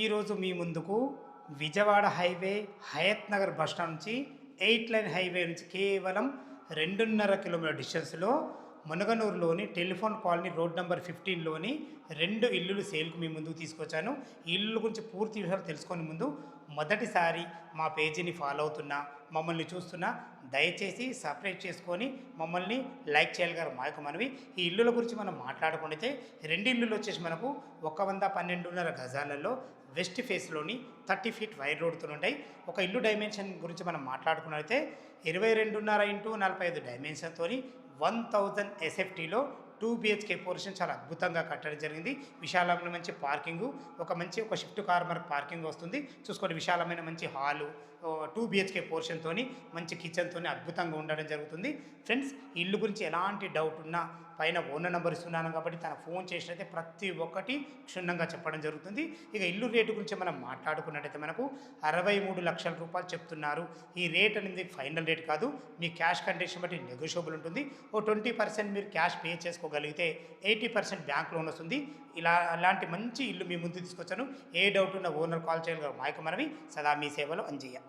ఈరోజు మీ ముందుకు Vijayawada highway Hayath Nagar bus stand నుంచి 8 లైన్ హైవే నుంచి కేవలం 2.5 కిలోమీటర్ డిస్టెన్స్లో మునగనూరులోని టెలిఫోన్ కాలనీ రోడ్ నెంబర్ 15లోని 2 ఇల్లులు సేల్కు మీ ముందుకు తీసుకొచ్చాను. ఈ ఇల్లు గురించి పూర్తి విషయాలు తెలుసుకునే ముందు మొదటిసారి మా పేజీని ఫాలో అవుతున్నా, మమ్మల్ని చూస్తున్నా దయచేసి సబ్స్క్రైబ్ చేసుకొని మమ్మల్ని లైక్ చేయాలి గారు మా యొక్క మనవి. ఈ ఇల్లుల గురించి మనం మాట్లాడుకుంటే 2 ఇల్లులు వచ్చేసి మనకు 112.5 గజాలలో వెస్ట్ ఫేస్లోని 30 ఫీట్ వైడ్ రోడ్తో ఉంటాయి. ఒక ఇల్లు డైమెన్షన్ గురించి మనం మాట్లాడుకున్నట్లయితే 22.5x45 డైమెన్షన్తో 1000 ఎస్ఎఫ్టీలో 2 బిహెచ్కే పోర్షన్ చాలా అద్భుతంగా కట్టడం జరిగింది. విశాలమైన మంచి పార్కింగు, ఒక షిఫ్ట్ కార్నర్ పార్కింగ్ వస్తుంది. చూసుకోండి, విశాలమైన మంచి హాలు, 2 బిహెచ్కే పోర్షన్తోని మంచి కిచెన్తోని అద్భుతంగా ఉండడం జరుగుతుంది. ఫ్రెండ్స్, ఇల్లు గురించి ఎలాంటి డౌట్ ఉన్నా పైన ఓనర్ నెంబర్ ఇస్తున్నాను కాబట్టి తన ఫోన్ చేసినట్లయితే ప్రతి ఒక్కటి క్షుణ్ణంగా చెప్పడం జరుగుతుంది. ఇక ఇల్లు రేటు గురించి మనం మాట్లాడుకున్నట్టయితే మనకు 63 లక్షల రూపాయలు చెప్తున్నారు. ఈ రేట్ అనేది ఫైనల్ రేట్ కాదు, మీ క్యాష్ కండిషన్ బట్టి నెగోషియబుల్ ఉంటుంది. 20% మీరు క్యాష్ పే చేసుకోగలిగితే 80% బ్యాంక్ లోన్ వస్తుంది. అలాంటి మంచి ఇల్లు మీ ముందు తీసుకొచ్చాను. ఏ డౌట్ ఉన్న ఓనర్ కాల్ చేయగలరు. మా యొక్క మనవి సదా మీ సేవలో అంజయ్య.